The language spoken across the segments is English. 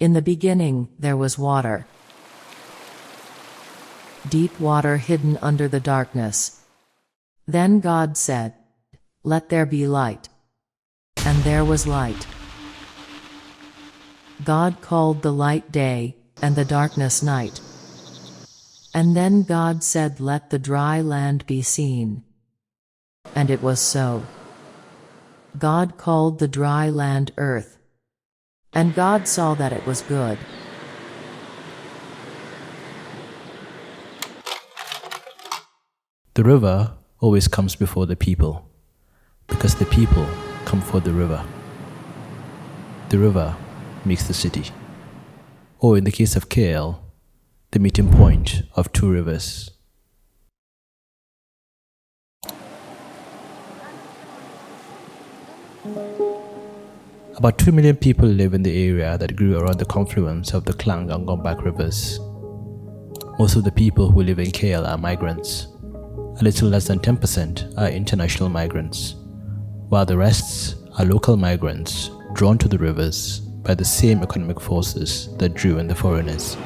In the beginning, there was water. Deep water hidden under the darkness. Then God said, "Let there be light." And there was light. God called the light day, and the darkness night. And then God said, "Let the dry land be seen." And it was so. God called the dry land earth. And God saw that it was good. The river always comes before the people, because the people come for the river. The river makes the city, or in the case of KL, the meeting point of two rivers. About 2 million people live in the area that grew around the confluence of the Klang and Gombak rivers. Most of the people who live in KL are migrants. A little less than 10% are international migrants, while the rest are local migrants drawn to the rivers by the same economic forces that drew in the foreigners.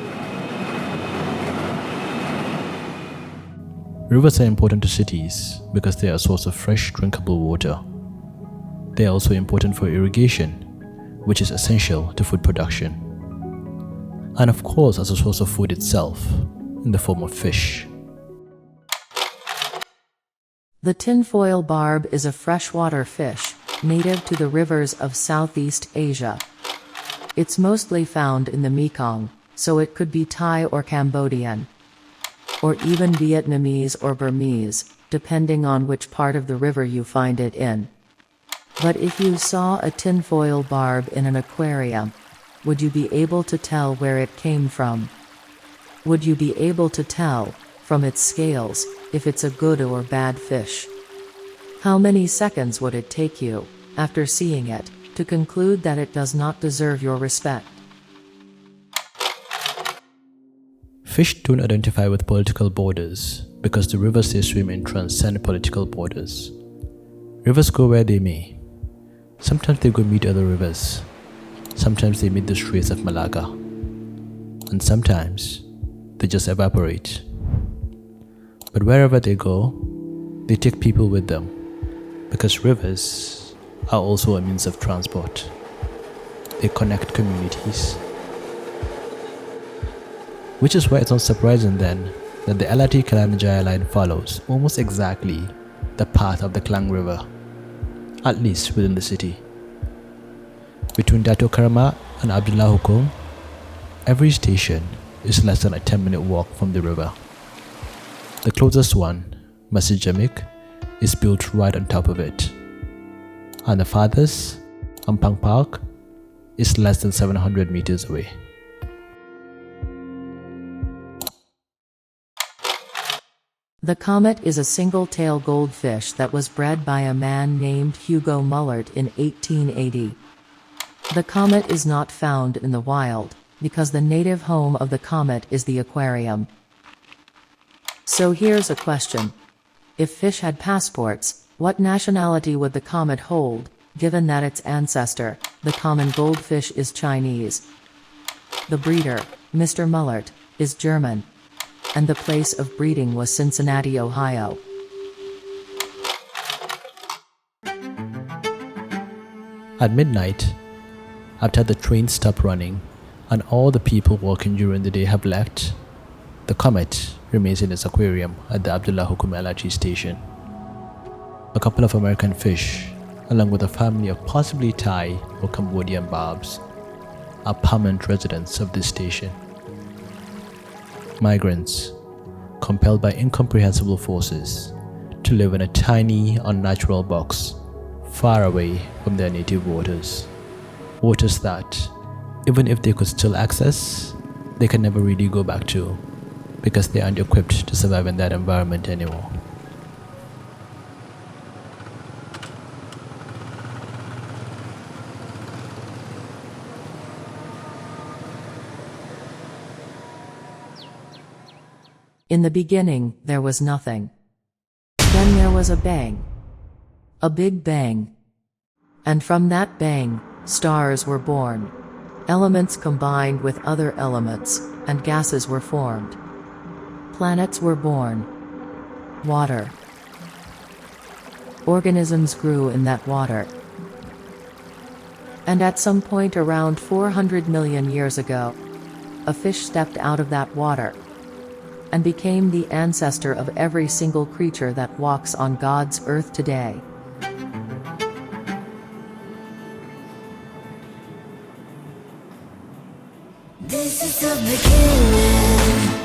Rivers are important to cities because they are a source of fresh, drinkable water. They are also important for irrigation, which is essential to food production. And of course as a source of food itself, in the form of fish. The tinfoil barb is a freshwater fish, native to the rivers of Southeast Asia. It's mostly found in the Mekong, so it could be Thai or Cambodian, or even Vietnamese or Burmese, depending on which part of the river you find it in. But if you saw a tinfoil barb in an aquarium, would you be able to tell where it came from? Would you be able to tell, from its scales, if it's a good or bad fish? How many seconds would it take you, after seeing it, to conclude that it does not deserve your respect? Fish don't identify with political borders because the rivers they swim in transcend political borders. Rivers go where they may. Sometimes they go meet other rivers. Sometimes they meet the Straits of Malacca. And sometimes they just evaporate. But wherever they go, they take people with them, because rivers are also a means of transport. They connect communities. Which is why it's not surprising then that the LRT Kalanjaya line follows almost exactly the path of the Klang River, at least within the city. Between Dato Karama and Abdullah Hukum, every station is less than a 10-minute walk from the river. The closest one, Masjid Jamik, is built right on top of it. And the farthest, Ampang Park, is less than 700 meters away. The comet is a single-tail goldfish that was bred by a man named Hugo Mullert in 1880. The comet is not found in the wild, because the native home of the comet is the aquarium. So here's a question. If fish had passports, what nationality would the comet hold, given that its ancestor, the common goldfish, is Chinese? The breeder, Mr. Mullert, is German. And the place of breeding was Cincinnati, Ohio. At midnight, after the trains stop running and all the people working during the day have left, the comet remains in its aquarium at the Abdullah Hukum LRT station. A couple of American fish, along with a family of possibly Thai or Cambodian barbs, are permanent residents of this station. Migrants, compelled by incomprehensible forces to live in a tiny, unnatural box far away from their native waters. Waters that, even if they could still access, they can never really go back to, because they aren't equipped to survive in that environment anymore. In the beginning, there was nothing. Then there was a bang. A big bang. And from that bang, stars were born. Elements combined with other elements, and gases were formed. Planets were born. Water. Organisms grew in that water. And at some point around 400 million years ago, a fish stepped out of that water and became the ancestor of every single creature that walks on God's earth today. This is the beginning.